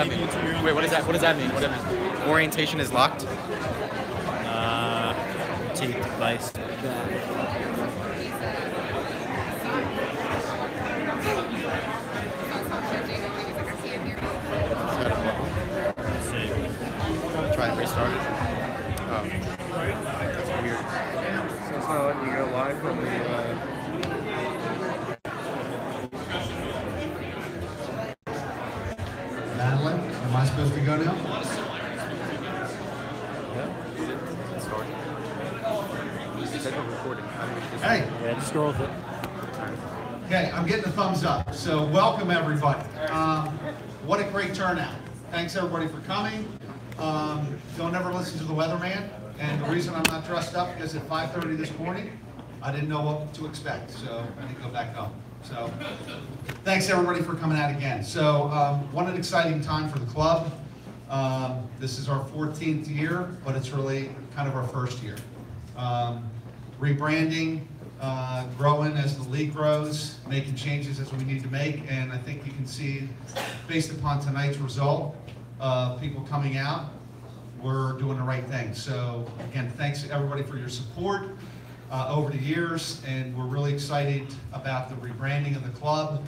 that mean? Wait, what does that mean? What does that mean? Orientation is locked? Tape device. Try and restart it. Oh. That's weird. So it's not letting you go live from the... Madeline, am I supposed to go now? Hey. Yeah, just scroll with it. Okay, I'm getting a thumbs up. So welcome everybody. What a great turnout. Thanks everybody for coming. Don't ever listen to the weatherman. And the reason I'm not dressed up is at 5:30 this morning, I didn't know what to expect. So I didn't go back home. So thanks everybody for coming out again. So what an exciting time for the club. This is our 14th year, but it's really kind of our first year. Rebranding, growing as the league grows, making changes as we need to make, and I think you can see, based upon tonight's result, people coming out, we're doing the right thing. So again, thanks everybody for your support over the years, and we're really excited about the rebranding of the club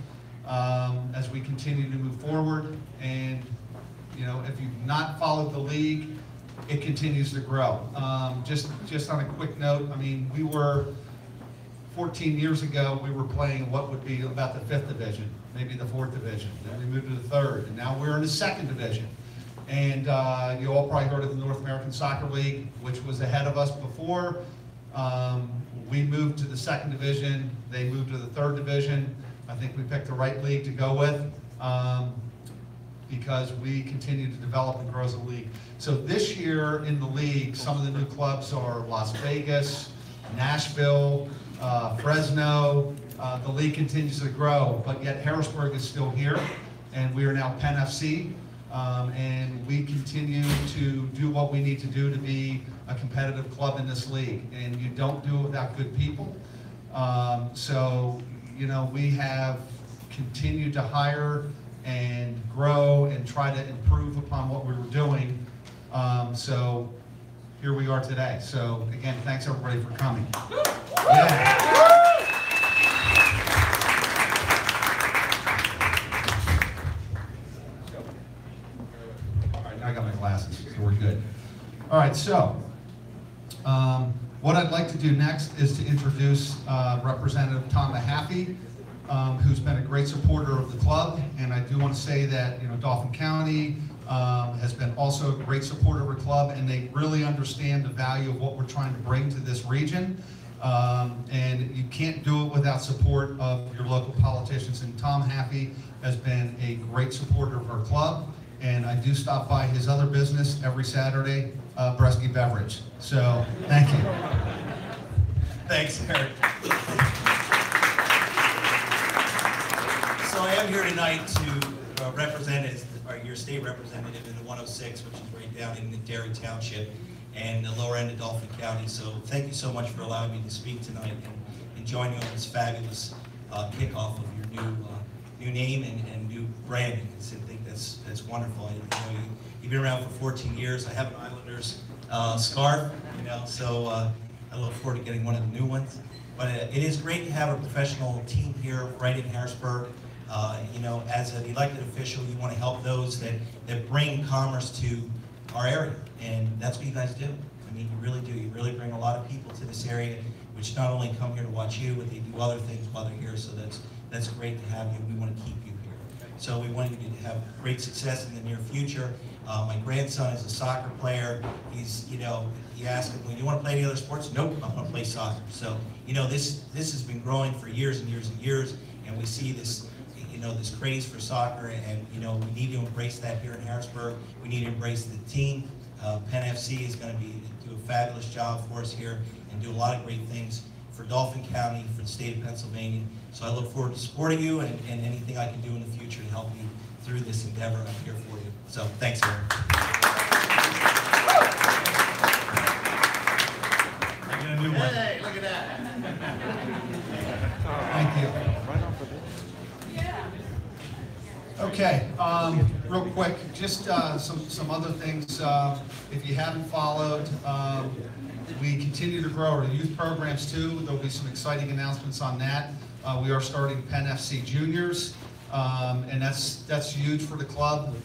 as we continue to move forward. And you know, if you've not followed the league, it continues to grow. Just on a quick note, I mean, we were 14 years ago, we were playing what would be about the 5th division, maybe the 4th division. Then we moved to the 3rd, and now we're in the 2nd division. And you all probably heard of the North American Soccer League, which was ahead of us before. We moved to the 2nd division. They moved to the 3rd division. I think we picked the right league to go with because we continue to develop and grow as a league. So this year in the league, some of the new clubs are Las Vegas, Nashville, Fresno. The league continues to grow, but yet Harrisburg is still here, and we are now Penn FC. And we continue to do what we need to do to be a competitive club in this league. And you don't do it without good people. So, you know, we have continued to hire and grow and try to improve upon what we were doing. So here we are today. So again, thanks everybody for coming. Yeah. I got my glasses, so we're good. All right, so what I'd like to do next is to introduce Representative Tom Mahaffey, who's been a great supporter of the club. And I do want to say that, you know, Dauphin County has been also a great supporter of our club, and they really understand the value of what we're trying to bring to this region. And you can't do it without support of your local politicians. And Tom Mahaffey has been a great supporter of our club. And I do stop by his other business every Saturday, Bresky Beverage. So, thank you. Thanks, Eric. So I am here tonight to represent as your state representative in the 106, which is right down in the Derry Township and the lower end of Dauphin County. So thank you so much for allowing me to speak tonight and join you on this fabulous kickoff of your new name and new branding. I think that's wonderful. You've been around for 14 years. I have an Islanders scarf, you know, so I look forward to getting one of the new ones. But it is great to have a professional team here right in Harrisburg. You know, as an elected official, you want to help those that bring commerce to our area, and that's what you guys do. I mean, you really do. You really bring a lot of people to this area, which not only come here to watch you, but they do other things while they're here. So that's great to have you. We want to keep you here. So we want you to have great success in the near future. My grandson is a soccer player. He's, you know, you ask him, well, you want to play any other sports? Nope, I'm going to play soccer. So, you know, this has been growing for years and years and years, and we see this, you know, this craze for soccer, and you know, we need to embrace that here in Harrisburg. We need to embrace the team. Penn FC is going to do a fabulous job for us here and do a lot of great things for Dauphin County, for the state of Pennsylvania. So I look forward to supporting you and anything I can do in the future to help you through this endeavor. I'm here for you. So thanks, Aaron. I got a new one. Hey, look at that. Thank you. Okay, real quick, just some other things. If you haven't followed, we continue to grow our youth programs too. There'll be some exciting announcements on that. We are starting Penn FC Juniors, and that's huge for the club.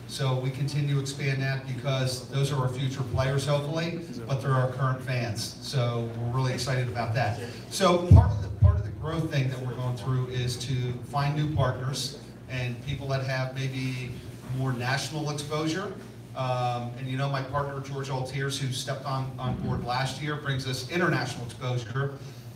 So we continue to expand that because those are our future players, hopefully, but they're our current fans. So we're really excited about that. So part of the growth thing that we're going through is to find new partners and people that have maybe more national exposure. And you know, my partner George Altiers, who stepped on board last year, brings us international exposure,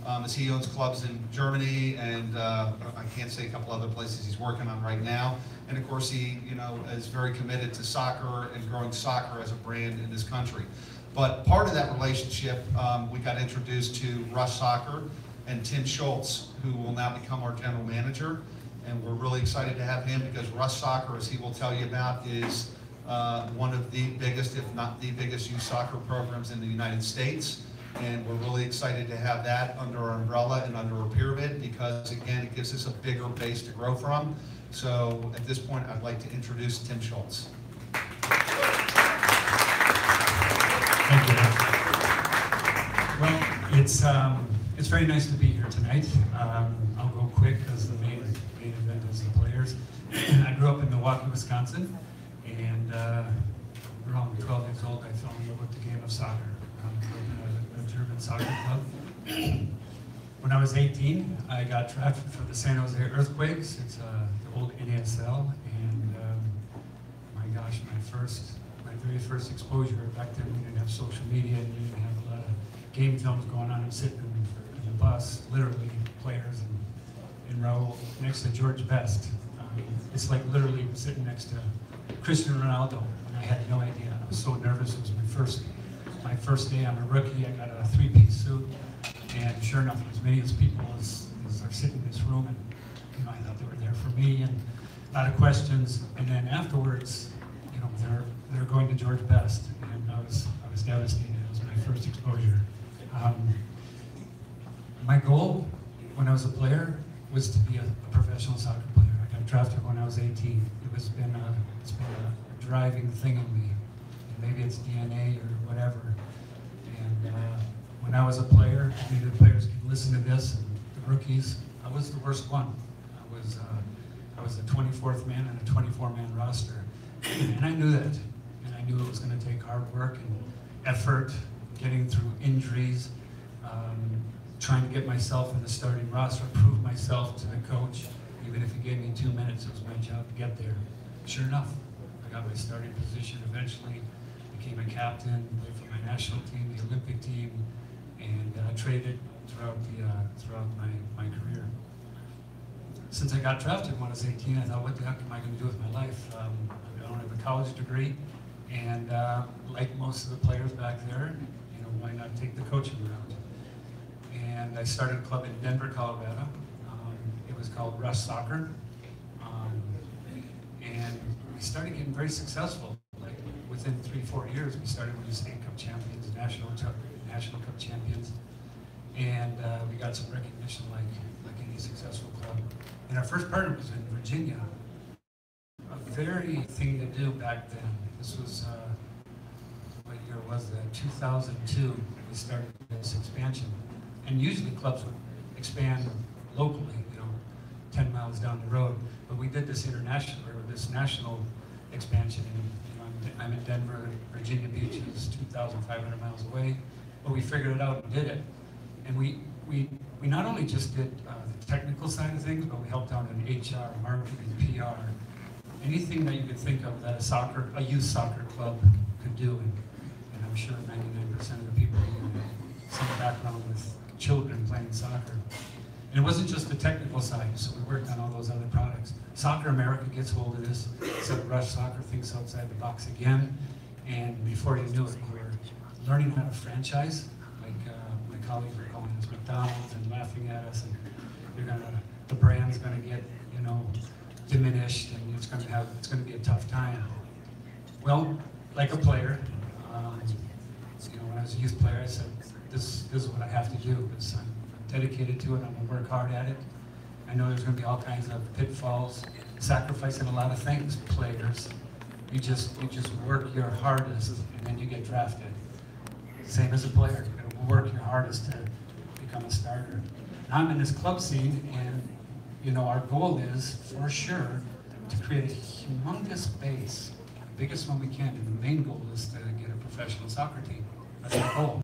as he owns clubs in Germany and I can't say a couple other places he's working on right now. And of course, he, you know, is very committed to soccer and growing soccer as a brand in this country. But part of that relationship, we got introduced to Rush Soccer and Tim Schultz, who will now become our general manager. And we're really excited to have him because Rush Soccer, as he will tell you about, is one of the biggest, if not the biggest, youth soccer programs in the United States. And we're really excited to have that under our umbrella and under our pyramid because, again, it gives us a bigger base to grow from. So at this point, I'd like to introduce Tim Schultz. Thank you. Well, it's very nice to be here tonight. I'll go quick because the main event is the players. I grew up in Milwaukee, Wisconsin, and around 12 years old, I fell in love with the game of soccer. I grew up in a German soccer club. When I was 18, I got drafted for the San Jose Earthquakes. It's the old NASL, and my gosh, my very first exposure. Back then, we didn't have social media, and we didn't have a lot of game films going on. I'm sitting in the bus, literally, players, and Raul next to George Best. It's like literally sitting next to Cristiano Ronaldo, and I had no idea. I was so nervous. It was my first day. I'm a rookie. I got a three-piece suit. And sure enough, as many as people as are sitting in this room, and you know, I thought they were there for me, and a lot of questions. And then afterwards, you know, they're going to George Best, and I was devastated. It was my first exposure. My goal when I was a player was to be a professional soccer player. I got drafted when I was 18. It's been a driving thing in me. And maybe it's DNA or whatever. And when I was a player, maybe the players can listen to this, and the rookies, I was the worst one. I was the 24th man on a 24-man roster. And I knew that. And I knew it was going to take hard work and effort, getting through injuries, trying to get myself in the starting roster, prove myself to the coach. Even if he gave me 2 minutes, it was my job to get there. Sure enough, I got my starting position eventually, became a captain, played for my national team, the Olympic team, and traded throughout my career. Since I got drafted when I was 18, I thought, what the heck am I going to do with my life? I don't have a college degree, and like most of the players back there, you know, why not take the coaching route? And I started a club in Denver, Colorado. It was called Rush Soccer, and we started getting very successful. Like within 3-4 years, we started winning state cup champions, national cup champions, and we got some recognition like any successful club. And our first partner was in Virginia. A very thing to do back then. This was what year was that? 2002. We started this expansion, and usually clubs would expand locally, you know, 10 miles down the road. But we did this international, or this national expansion. And, you know, I'm in Denver. Virginia Beach is 2,500 miles away. But we figured it out and did it. And we not only just did the technical side of things, but we helped out in HR, marketing, PR, anything that you could think of that a youth soccer club could do. And I'm sure 99% of the people have some background with children playing soccer. And it wasn't just the technical side, so we worked on all those other products. Soccer America gets hold of this, so Rush Soccer thinks outside the box again, and before you knew it, we were learning how to franchise. Like my colleagues were calling us McDonald's and laughing at us, and the brand's gonna get, you know, diminished, and it's gonna be a tough time. Well, like a player, you know, when I was a youth player, I said, this is what I have to do. I'm dedicated to it. I'm gonna work hard at it. I know there's going to be all kinds of pitfalls, sacrificing a lot of things, players. You just work your hardest, and then you get drafted. Same as a player, you got to work your hardest to become a starter. Now I'm in this club scene, and you know our goal is for sure to create a humongous base, the biggest one we can. And the main goal is to get a professional soccer team. That's our goal.